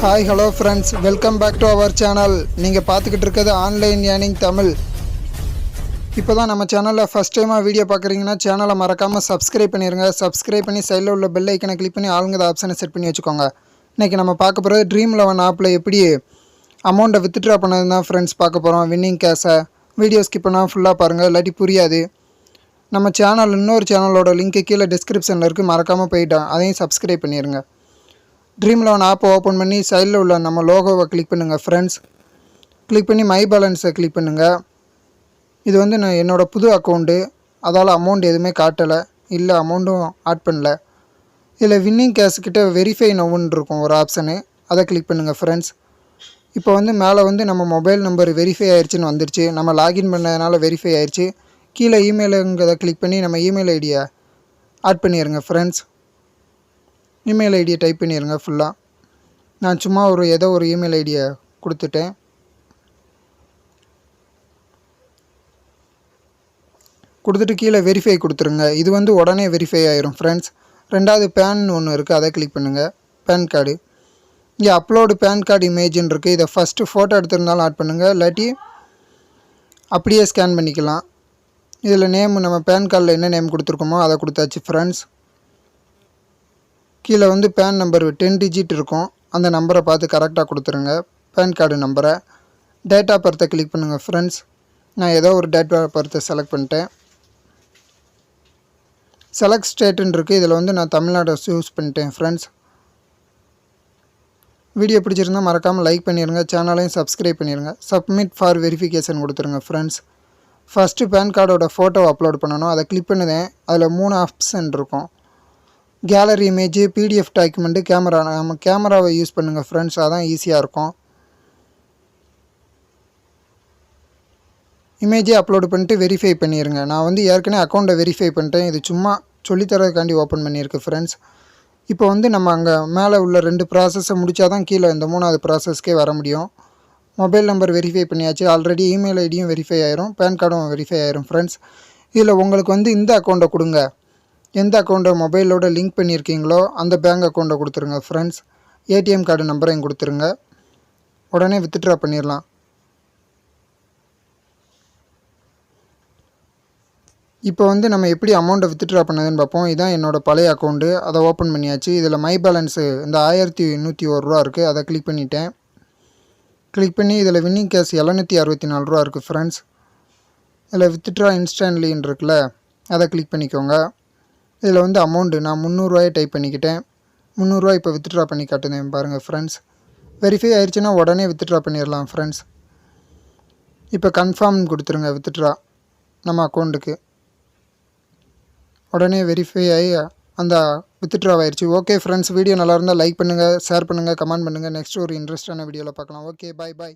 Hi hello friends, welcome back to our channel. நீங்கள் பார்த்துக்கிட்டு இருக்கிறது ஆன்லைன் ஏர்னிங் தமிழ். இப்போ தான் நம்ம சேனலில் ஃபஸ்ட் டைமாக வீடியோ பார்க்குறீங்கன்னா சேனலை மறக்காமல் சப்ஸ்கிரைப் பண்ணிடுங்க. சப்ஸ்கிரைப் பண்ணி சைடில் உள்ள பெல் ஐக்கனை கிளிக் பண்ணி ஆளுங்கிற ஆப்ஷனை செட் பண்ணி வச்சுக்கோங்க. இன்றைக்கி நம்ம பார்க்க போகிறது dream11 ஆப்பில் எப்படி அமௌண்ட்டை வித்ட்ரா பண்ணது தான் ஃப்ரெண்ட்ஸ் பார்க்க போகிறோம். வின்னிங் கேஷை வீடியோ ஸ்கிப் பண்ணால் ஃபுல்லாக பாருங்கள், இல்லாட்டி புரியாது. நம்ம சேனல் இன்னொரு சேனலோட லிங்க்கு கீழே டிஸ்கிரிப்ஷனில் இருக்குது, மறக்காமல் போயிட்டோம், அதையும் சப்ஸ்கிரைப் பண்ணிடுங்க. dream11 ஆப்பை ஓப்பன் பண்ணி சைடில் உள்ள நம்ம லோகோவை கிளிக் பண்ணுங்கள் ஃப்ரெண்ட்ஸ். கிளிக் பண்ணி மை பேலன்ஸை கிளிக் பண்ணுங்கள். இது வந்து நான் என்னோடய புது அக்கௌண்ட்டு, அதால் அமௌண்ட் எதுவுமே காட்டலை, இல்லை அமௌண்ட்டும் ஆட் பண்ணல. இதில் வின்னிங் கேஷ்கிட்ட வெரிஃபை நவுன்னு இருக்கும் ஒரு ஆப்ஷனு, அதை கிளிக் பண்ணுங்கள் ஃப்ரெண்ட்ஸ். இப்போ வந்து மேலே வந்து நம்ம மொபைல் நம்பர் வெரிஃபை ஆயிடுச்சுன்னு வந்துருச்சு. நம்ம லாகின் பண்ணதுனால வெரிஃபை ஆயிடுச்சு. கீழே இமெயிலுங்கிறத கிளிக் பண்ணி நம்ம இமெயில் ஐடியை ஆட் பண்ணிடுங்க ஃப்ரெண்ட்ஸ். இமெயில் ஐடியை டைப் பண்ணிடுங்க ஃபுல்லாக. நான் சும்மா ஏதோ ஒரு இமெயில் ஐடியை கொடுத்துட்டேன். கொடுத்துட்டு கீழே வெரிஃபை கொடுத்துருங்க. இது வந்து உடனே வெரிஃபை ஆயிரும் ஃப்ரெண்ட்ஸ். ரெண்டாவது பேன் ஒன்று இருக்குது, அதை கிளிக் பண்ணுங்கள். பேன் கார்டு இங்கே அப்லோடு பேன் கார்டு இமேஜின்னு இருக்குது. இதை ஃபஸ்ட்டு ஃபோட்டோ எடுத்திருந்தாலும் ஆட் பண்ணுங்கள், இல்லாட்டி அப்படியே ஸ்கேன் பண்ணிக்கலாம். இதில் நேம் நம்ம பேன் கார்டில் என்ன நேம் கொடுத்துருக்கோமோ அதை கொடுத்தாச்சு ஃப்ரெண்ட்ஸ். கீழே வந்து பேன் நம்பர் 10 டிஜிட் இருக்கும், அந்த நம்பரை பார்த்து கரெக்டாக கொடுத்துருங்க. பேன் கார்டு நம்பரை. டேட் ஆஃப் பர்த்தை கிளிக் பண்ணுங்கள் ஃப்ரெண்ட்ஸ். நான் ஏதோ ஒரு டேட் ஆஃப் பர்த்தை செலக்ட் பண்ணிட்டேன். செலக்ட் ஸ்டேட்டுன்னு இருக்குது, இதில் வந்து நான் தமிழ்நாடு யூஸ் பண்ணிட்டேன் ஃப்ரெண்ட்ஸ். வீடியோ பிடிச்சிருந்தால் மறக்காமல் லைக் பண்ணிடுங்க, சேனலையும் சப்ஸ்கிரைப் பண்ணிடுங்க. சப்மிட் ஃபார் வெரிஃபிகேஷன் கொடுத்துருங்க ஃப்ரெண்ட்ஸ். ஃபஸ்ட்டு பேன் கார்டோட ஃபோட்டோ அப்லோட் பண்ணணும், அதை கிளிக் பண்ணுதேன். அதில் 3 ஆப்ஷன் இருக்கும். Gallery image, PDF document, camera. நம்ம கேமராவை யூஸ் பண்ணுங்கள் ஃப்ரெண்ட்ஸ், அதான் ஈஸியாக இருக்கும். இமேஜே அப்லோடு பண்ணிட்டு வெரிஃபை பண்ணிடுங்க. நான் வந்து ஏற்கனவே அக்கௌண்ட்டை வெரிஃபை பண்ணிட்டேன், இது சும்மா சொல்லித்தரதுக்காண்டி ஓப்பன் பண்ணியிருக்கு ஃப்ரெண்ட்ஸ். இப்போ வந்து நம்ம அங்கே மேலே உள்ள 2 ப்ராசஸை முடித்தா தான் கீழே இந்த 3வது ப்ராசஸ்க்கே வர முடியும். மொபைல் நம்பர் வெரிஃபை பண்ணியாச்சு, ஆல்ரெடி இமெயில் ஐடியும் வெரிஃபை ஆயிரும், பேன் கார்டும் வெரிஃபை ஆயிரும் ஃப்ரெண்ட்ஸ். இதில் உங்களுக்கு வந்து இந்த அக்கௌண்ட்டை கொடுங்க. எந்த அக்கௌண்ட்டை மொபைலோட லிங்க் பண்ணியிருக்கீங்களோ அந்த பேங்க் அக்கௌண்ட்டை கொடுத்துருங்க ஃப்ரெண்ட்ஸ். ஏடிஎம் கார்டு நம்பரையும் கொடுத்துருங்க. உடனே வித்ட்ரா பண்ணிடலாம். இப்போ வந்து நம்ம எப்படி அமௌண்ட்டை வித்ட்ரா பண்ணதுன்னு பார்ப்போம். இதுதான் என்னோடய பழைய அக்கௌண்ட்டு, அதை ஓப்பன் பண்ணியாச்சு. இதில் மை பேலன்ஸு இந்த 1101 ரூபா இருக்குது, அதை கிளிக் பண்ணிட்டேன். கிளிக் பண்ணி இதில் வின்னிங் கேஷ் 764 ரூபா இருக்குது ஃப்ரெண்ட்ஸ். இதில் வித்ட்ரா இன்ஸ்டன்ட்லின்னு இருக்குல்ல, அதை கிளிக் பண்ணிக்கோங்க. இதில் வந்து அமௌண்ட்டு நான் 300 ரூபாயை டைப் பண்ணிக்கிட்டேன். 300 ரூபா இப்போ வித்ட்ரா பண்ணி காட்டுதேன் பாருங்கள் ஃப்ரெண்ட்ஸ். வெரிஃபை ஆயிடுச்சுன்னா உடனே வித்ட்ரா பண்ணிடலாம் ஃப்ரெண்ட்ஸ். இப்போ கன்ஃபார்ம் கொடுத்துருங்க வித்ட்ரா நம்ம அக்கௌண்ட்டுக்கு. உடனே வெரிஃபை ஆகி அந்த வித்ட்ரா ஆயிடுச்சு. ஓகே ஃப்ரெண்ட்ஸ், வீடியோ நல்லா இருந்தால் லைக் பண்ணுங்கள், ஷேர் பண்ணுங்கள், கமெண்ட் பண்ணுங்கள். நெக்ஸ்ட் ஒரு இன்ட்ரெஸ்டான வீடியோவில் பார்க்கலாம். ஓகே, பாய் பாய்.